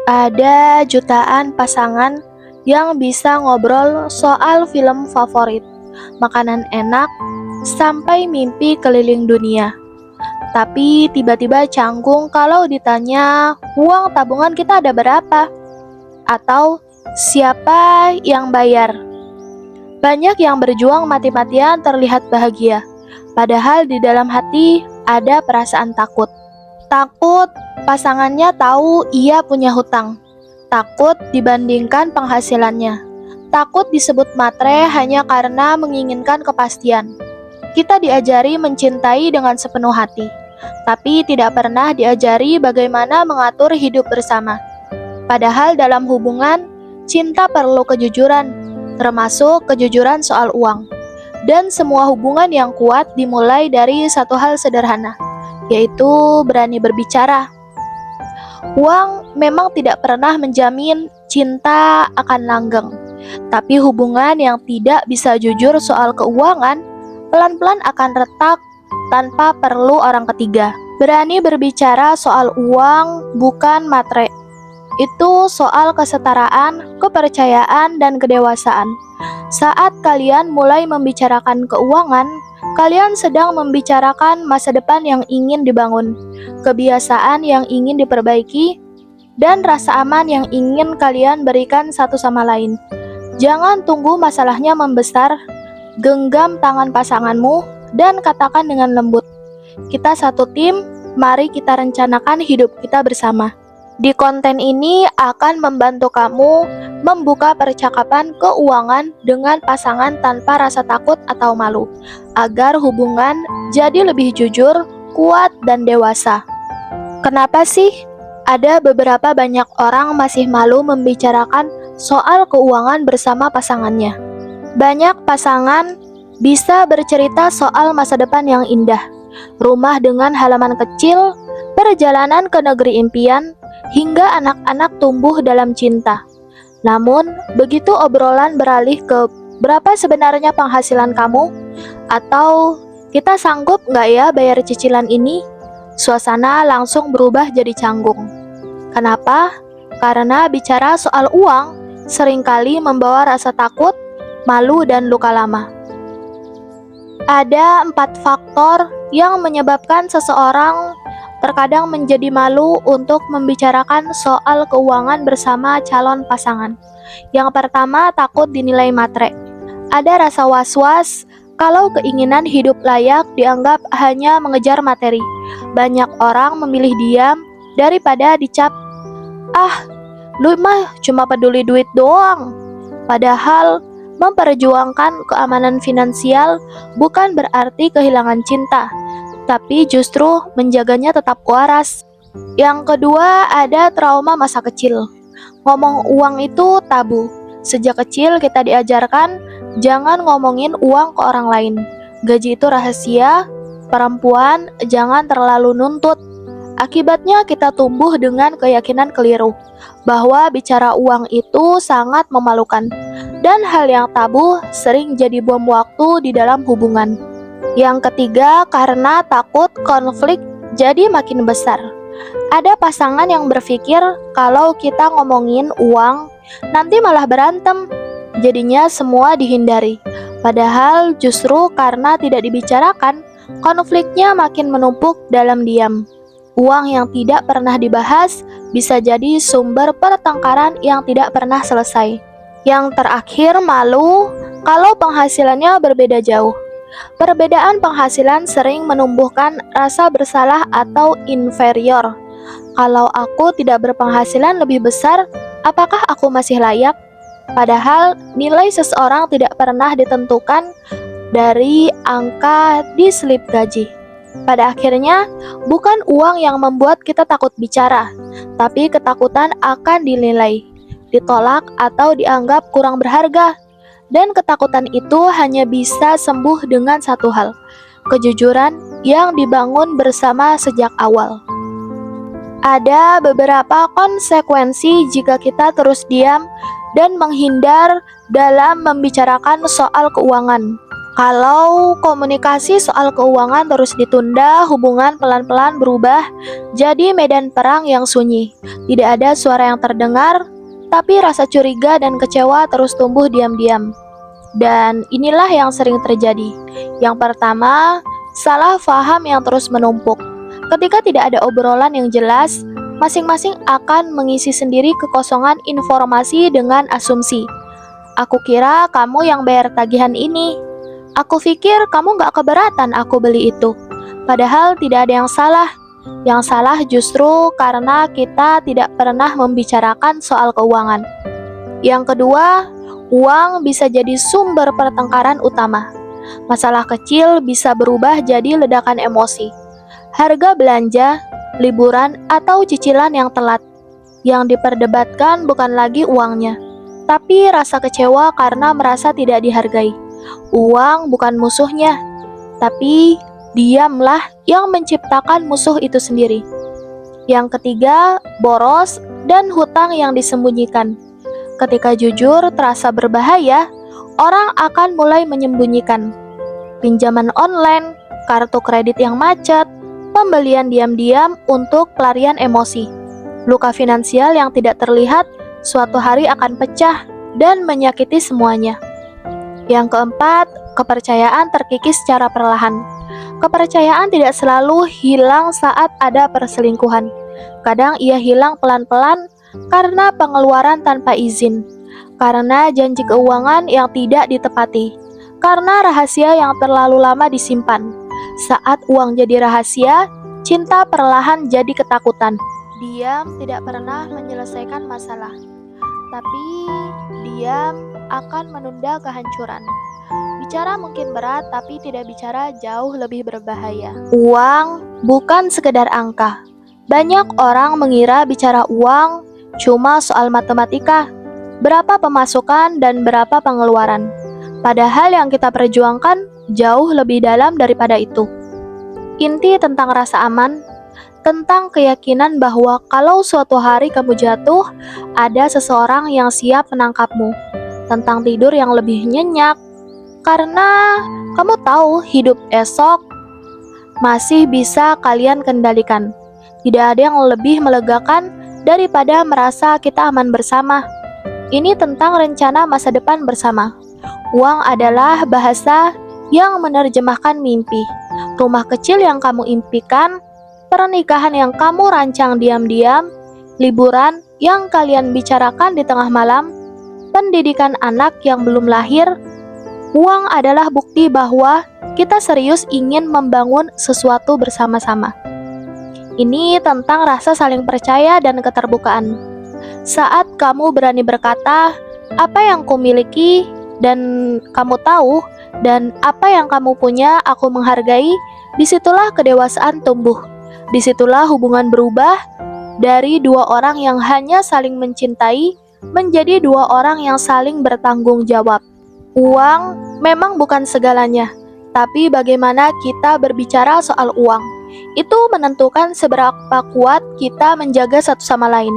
Ada jutaan pasangan yang bisa ngobrol soal film favorit, makanan enak, sampai mimpi keliling dunia. Tapi tiba-tiba canggung kalau ditanya uang tabungan kita ada berapa atau siapa yang bayar. Banyak yang berjuang mati-matian terlihat bahagia, padahal di dalam hati ada perasaan takut. Takut pasangannya tahu ia punya hutang. Takut dibandingkan penghasilannya. Takut disebut matre hanya karena menginginkan kepastian. Kita diajari mencintai dengan sepenuh hati, tapi tidak pernah diajari bagaimana mengatur hidup bersama. Padahal dalam hubungan, cinta perlu kejujuran, termasuk kejujuran soal uang. Dan semua hubungan yang kuat dimulai dari satu hal sederhana, yaitu berani berbicara. Uang memang tidak pernah menjamin cinta akan langgeng, tapi hubungan yang tidak bisa jujur soal keuangan pelan-pelan akan retak tanpa perlu orang ketiga. Berani berbicara soal uang bukan matre. Itu soal kesetaraan, kepercayaan, dan kedewasaan. Saat kalian mulai membicarakan keuangan, kalian sedang membicarakan masa depan yang ingin dibangun, kebiasaan yang ingin diperbaiki, dan rasa aman yang ingin kalian berikan satu sama lain. Jangan tunggu masalahnya membesar, genggam tangan pasanganmu, dan katakan dengan lembut, "Kita satu tim, mari kita rencanakan hidup kita bersama." Di konten ini akan membantu kamu membuka percakapan keuangan dengan pasangan tanpa rasa takut atau malu, agar hubungan jadi lebih jujur, kuat, dan dewasa. Kenapa sih ada beberapa banyak orang masih malu membicarakan soal keuangan bersama pasangannya? Banyak pasangan bisa bercerita soal masa depan yang indah, rumah dengan halaman kecil, perjalanan ke negeri impian, hingga anak-anak tumbuh dalam cinta. Namun, begitu obrolan beralih ke berapa sebenarnya penghasilan kamu, atau kita sanggup nggak ya bayar cicilan ini, suasana langsung berubah jadi canggung. Kenapa? Karena bicara soal uang seringkali membawa rasa takut, malu, dan luka lama. Ada 4 faktor yang menyebabkan seseorang terkadang menjadi malu untuk membicarakan soal keuangan bersama calon pasangan. Yang pertama, takut dinilai matre. Ada rasa was-was kalau keinginan hidup layak dianggap hanya mengejar materi. Banyak orang memilih diam daripada dicap, "Ah, lu mah cuma peduli duit doang." Padahal memperjuangkan keamanan finansial bukan berarti kehilangan cinta, tapi justru menjaganya tetap waras. Yang kedua, ada trauma masa kecil. Ngomong uang itu tabu. Sejak kecil kita diajarkan jangan ngomongin uang ke orang lain. Gaji itu rahasia, perempuan jangan terlalu nuntut. Akibatnya kita tumbuh dengan keyakinan keliru bahwa bicara uang itu sangat memalukan. Dan hal yang tabu sering jadi bom waktu di dalam hubungan. Yang ketiga, karena takut konflik jadi makin besar. Ada pasangan yang berpikir kalau kita ngomongin uang, nanti malah berantem. Jadinya semua dihindari. Padahal justru karena tidak dibicarakan, konfliknya makin menumpuk dalam diam. Uang yang tidak pernah dibahas bisa jadi sumber pertengkaran yang tidak pernah selesai. Yang terakhir, malu kalau penghasilannya berbeda jauh. Perbedaan penghasilan sering menumbuhkan rasa bersalah atau inferior. Kalau aku tidak berpenghasilan lebih besar, apakah aku masih layak? Padahal nilai seseorang tidak pernah ditentukan dari angka di slip gaji. Pada akhirnya, bukan uang yang membuat kita takut bicara, tapi ketakutan akan dinilai, ditolak, atau dianggap kurang berharga. Dan ketakutan itu hanya bisa sembuh dengan satu hal, kejujuran yang dibangun bersama sejak awal. Ada beberapa konsekuensi jika kita terus diam dan menghindar dalam membicarakan soal keuangan. Kalau komunikasi soal keuangan terus ditunda, hubungan pelan-pelan berubah jadi medan perang yang sunyi. Tidak ada suara yang terdengar, tapi rasa curiga dan kecewa terus tumbuh diam-diam. Dan inilah yang sering terjadi. Yang pertama, salah paham yang terus menumpuk. Ketika tidak ada obrolan yang jelas, masing-masing akan mengisi sendiri kekosongan informasi dengan asumsi. Aku kira kamu yang bayar tagihan ini. Aku pikir kamu gak keberatan aku beli itu. Padahal tidak ada yang salah. Yang salah justru karena kita tidak pernah membicarakan soal keuangan. Yang kedua, uang bisa jadi sumber pertengkaran utama. Masalah kecil bisa berubah jadi ledakan emosi. Harga belanja, liburan, atau cicilan yang telat. Yang diperdebatkan bukan lagi uangnya, tapi rasa kecewa karena merasa tidak dihargai. Uang bukan musuhnya, tapi diamlah yang menciptakan musuh itu sendiri. Yang ketiga, boros dan hutang yang disembunyikan. Ketika jujur terasa berbahaya, orang akan mulai menyembunyikan. Pinjaman online, kartu kredit yang macet, pembelian diam-diam untuk pelarian emosi. Luka finansial yang tidak terlihat suatu hari akan pecah dan menyakiti semuanya. Yang keempat, kepercayaan terkikis secara perlahan. Kepercayaan tidak selalu hilang saat ada perselingkuhan. Kadang ia hilang pelan-pelan karena pengeluaran tanpa izin, karena janji keuangan yang tidak ditepati, karena rahasia yang terlalu lama disimpan. Saat uang jadi rahasia, cinta perlahan jadi ketakutan. Diam tidak pernah menyelesaikan masalah, tapi diam akan menunda kehancuran. Bicara mungkin berat, tapi tidak bicara jauh lebih berbahaya. Uang bukan sekedar angka. Banyak orang mengira bicara uang cuma soal matematika, berapa pemasukan dan berapa pengeluaran. Padahal yang kita perjuangkan jauh lebih dalam daripada itu. Inti tentang rasa aman, tentang keyakinan bahwa kalau suatu hari kamu jatuh, ada seseorang yang siap menangkapmu. Tentang tidur yang lebih nyenyak, karena kamu tahu hidup esok masih bisa kalian kendalikan. Tidak ada yang lebih melegakan daripada merasa kita aman bersama. Ini tentang rencana masa depan bersama. Uang adalah bahasa yang menerjemahkan mimpi. Rumah kecil yang kamu impikan, pernikahan yang kamu rancang diam-diam, liburan yang kalian bicarakan di tengah malam, pendidikan anak yang belum lahir. Uang adalah bukti bahwa kita serius ingin membangun sesuatu bersama-sama. Ini tentang rasa saling percaya dan keterbukaan. Saat kamu berani berkata, apa yang kumiliki dan kamu tahu, dan apa yang kamu punya aku menghargai, disitulah kedewasaan tumbuh. Disitulah hubungan berubah dari dua orang yang hanya saling mencintai menjadi dua orang yang saling bertanggung jawab. Uang memang bukan segalanya, tapi bagaimana kita berbicara soal uang, itu menentukan seberapa kuat kita menjaga satu sama lain.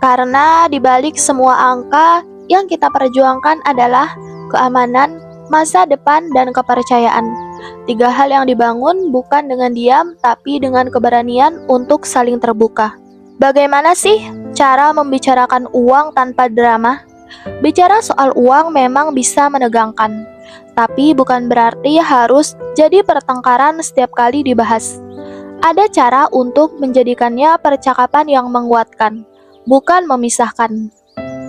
Karena di balik semua angka yang kita perjuangkan adalah keamanan, masa depan, dan kepercayaan. 3 hal yang dibangun bukan dengan diam, tapi dengan keberanian untuk saling terbuka. Bagaimana sih cara membicarakan uang tanpa drama? Bicara soal uang memang bisa menegangkan, tapi bukan berarti harus jadi pertengkaran setiap kali dibahas. Ada cara untuk menjadikannya percakapan yang menguatkan, bukan memisahkan.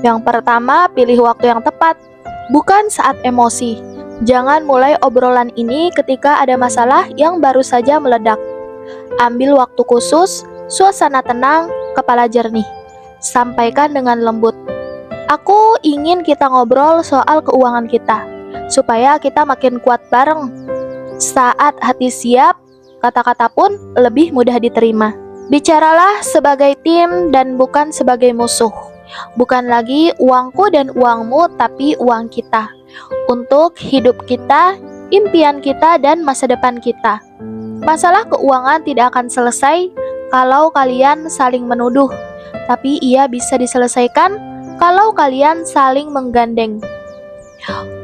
Yang pertama, pilih waktu yang tepat, bukan saat emosi. Jangan mulai obrolan ini ketika ada masalah yang baru saja meledak. Ambil waktu khusus, suasana tenang, kepala jernih. Sampaikan dengan lembut. Aku ingin kita ngobrol soal keuangan kita, supaya kita makin kuat bareng. Saat hati siap, kata-kata pun lebih mudah diterima. Bicaralah sebagai tim dan bukan sebagai musuh. Bukan lagi uangku dan uangmu, tapi uang kita. Untuk hidup kita, impian kita, dan masa depan kita. Masalah keuangan tidak akan selesai kalau kalian saling menuduh, tapi ia bisa diselesaikan kalau kalian saling menggandeng.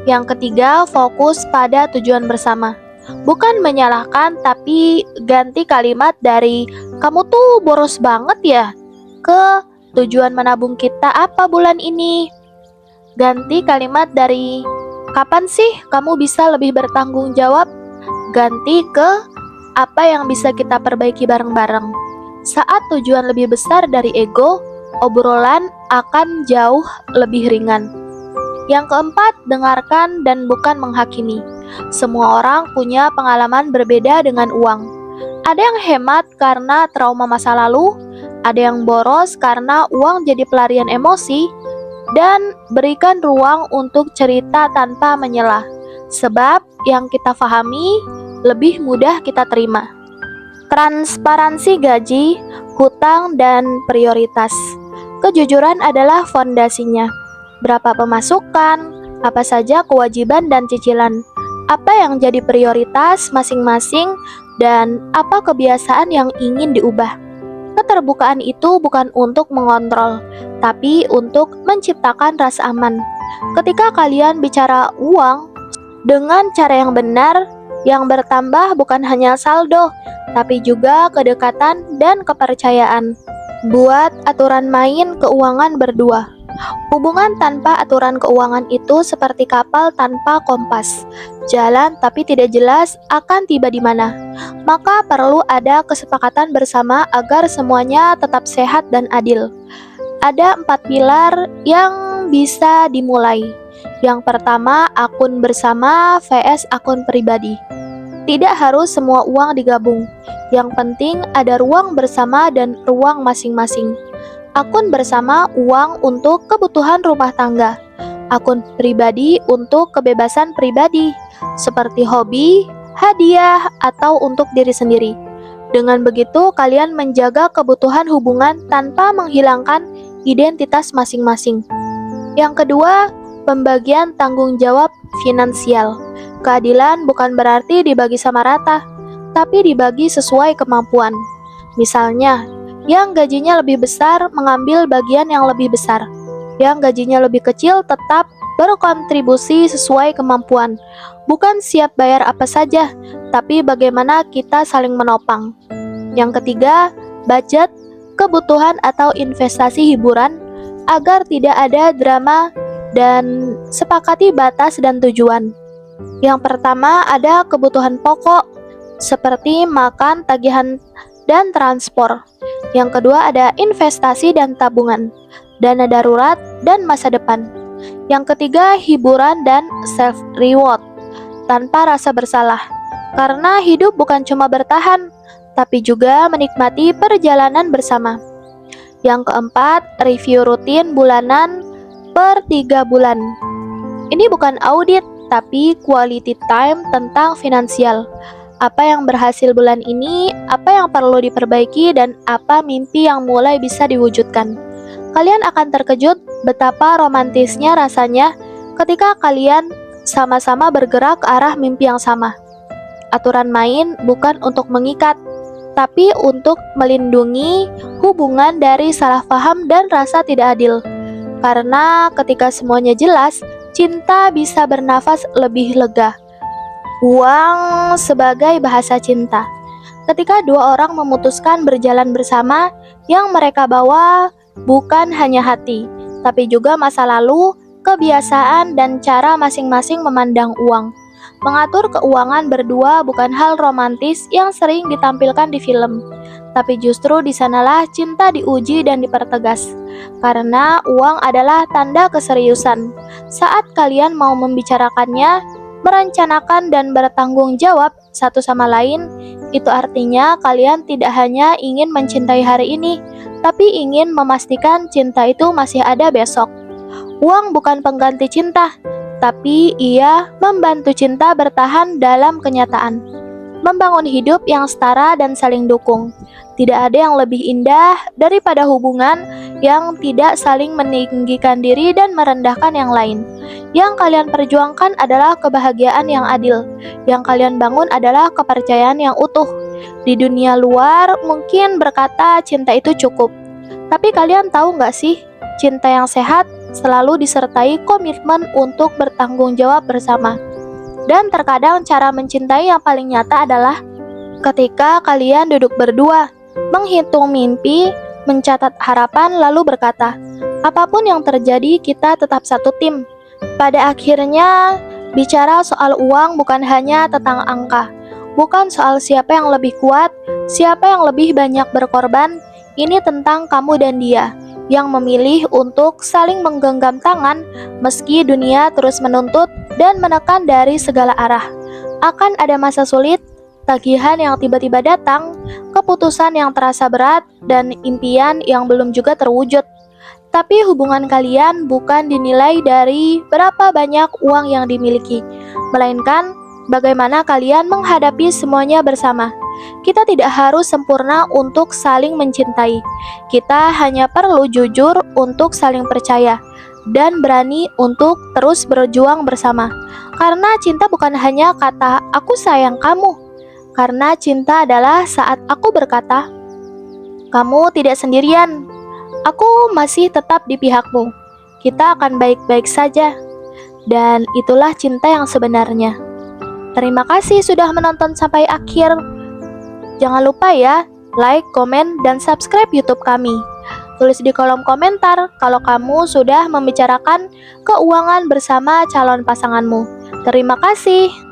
Yang ketiga, fokus pada tujuan bersama. Bukan menyalahkan, tapi ganti kalimat dari "kamu tuh boros banget ya" ke "tujuan menabung kita apa bulan ini?" Ganti kalimat dari "kapan sih kamu bisa lebih bertanggung jawab?" Ganti ke "apa yang bisa kita perbaiki bareng-bareng?" Saat tujuan lebih besar dari ego, obrolan akan jauh lebih ringan. Yang keempat, dengarkan dan bukan menghakimi. Semua orang punya pengalaman berbeda dengan uang. Ada yang hemat karena trauma masa lalu, ada yang boros karena uang jadi pelarian emosi, dan berikan ruang untuk cerita tanpa menyela. Sebab yang kita pahami lebih mudah kita terima. Transparansi gaji, hutang, dan prioritas. Kejujuran adalah fondasinya. Berapa pemasukan, apa saja kewajiban dan cicilan, apa yang jadi prioritas masing-masing, dan apa kebiasaan yang ingin diubah. Keterbukaan itu bukan untuk mengontrol, tapi untuk menciptakan rasa aman. Ketika kalian bicara uang dengan cara yang benar, yang bertambah bukan hanya saldo, tapi juga kedekatan dan kepercayaan. Buat aturan main keuangan berdua. Hubungan tanpa aturan keuangan itu seperti kapal tanpa kompas. Jalan tapi tidak jelas akan tiba di mana. Maka perlu ada kesepakatan bersama agar semuanya tetap sehat dan adil. Ada 4 pilar yang bisa dimulai. Yang pertama, akun bersama vs akun pribadi. Tidak harus semua uang digabung. Yang penting ada ruang bersama dan ruang masing-masing. Akun bersama uang untuk kebutuhan rumah tangga. Akun pribadi untuk kebebasan pribadi, seperti hobi, hadiah, atau untuk diri sendiri. Dengan begitu, kalian menjaga kebutuhan hubungan tanpa menghilangkan identitas masing-masing. Yang kedua, pembagian tanggung jawab finansial. Keadilan bukan berarti dibagi sama rata, tapi dibagi sesuai kemampuan. Misalnya, yang gajinya lebih besar mengambil bagian yang lebih besar. Yang gajinya lebih kecil tetap berkontribusi sesuai kemampuan. Bukan siap bayar apa saja, tapi bagaimana kita saling menopang. Yang ketiga, budget, kebutuhan atau investasi hiburan agar tidak ada drama dan sepakati batas dan tujuan. Yang pertama ada kebutuhan pokok seperti makan, tagihan, dan transport. Yang kedua ada investasi dan tabungan, dana darurat, dan masa depan. Yang ketiga hiburan dan self-reward, tanpa rasa bersalah. Karena hidup bukan cuma bertahan, tapi juga menikmati perjalanan bersama. Yang keempat, review rutin bulanan per 3 bulan. Ini bukan audit, tapi quality time tentang finansial. Apa yang berhasil bulan ini, apa yang perlu diperbaiki, dan apa mimpi yang mulai bisa diwujudkan. Kalian akan terkejut betapa romantisnya rasanya ketika kalian sama-sama bergerak ke arah mimpi yang sama. Aturan main bukan untuk mengikat, tapi untuk melindungi hubungan dari salah paham dan rasa tidak adil. Karena ketika semuanya jelas, cinta bisa bernafas lebih lega. Uang sebagai bahasa cinta. Ketika dua orang memutuskan berjalan bersama, yang mereka bawa bukan hanya hati, tapi juga masa lalu, kebiasaan, dan cara masing-masing memandang uang. Mengatur keuangan berdua bukan hal romantis yang sering ditampilkan di film, tapi justru di sanalah cinta diuji dan dipertegas. Karena uang adalah tanda keseriusan. Saat kalian mau membicarakannya, merencanakan dan bertanggung jawab satu sama lain, itu artinya kalian tidak hanya ingin mencintai hari ini, tapi ingin memastikan cinta itu masih ada besok. Uang bukan pengganti cinta, tapi ia membantu cinta bertahan dalam kenyataan. Membangun hidup yang setara dan saling dukung. Tidak ada yang lebih indah daripada hubungan yang tidak saling meninggikan diri dan merendahkan yang lain. Yang kalian perjuangkan adalah kebahagiaan yang adil. Yang kalian bangun adalah kepercayaan yang utuh. Di dunia luar mungkin berkata cinta itu cukup. Tapi kalian tahu nggak sih, cinta yang sehat selalu disertai komitmen untuk bertanggung jawab bersama. Dan terkadang cara mencintai yang paling nyata adalah ketika kalian duduk berdua, menghitung mimpi, mencatat harapan, lalu berkata, apapun yang terjadi, kita tetap satu tim. Pada akhirnya, bicara soal uang bukan hanya tentang angka, bukan soal siapa yang lebih kuat, siapa yang lebih banyak berkorban. Ini tentang kamu dan dia yang memilih untuk saling menggenggam tangan meski dunia terus menuntut dan menekan dari segala arah. Akan ada masa sulit, tagihan yang tiba-tiba datang, keputusan yang terasa berat, dan impian yang belum juga terwujud. Tapi hubungan kalian bukan dinilai dari berapa banyak uang yang dimiliki, melainkan bagaimana kalian menghadapi semuanya bersama. Kita tidak harus sempurna untuk saling mencintai. Kita hanya perlu jujur untuk saling percaya dan berani untuk terus berjuang bersama. Karena cinta bukan hanya kata "aku sayang kamu". Karena cinta adalah saat aku berkata, "Kamu tidak sendirian. Aku masih tetap di pihakmu. Kita akan baik-baik saja." Dan itulah cinta yang sebenarnya. Terima kasih sudah menonton sampai akhir. Jangan lupa ya, like, komen, dan subscribe YouTube kami. Tulis di kolom komentar kalau kamu sudah membicarakan keuangan bersama calon pasanganmu. Terima kasih.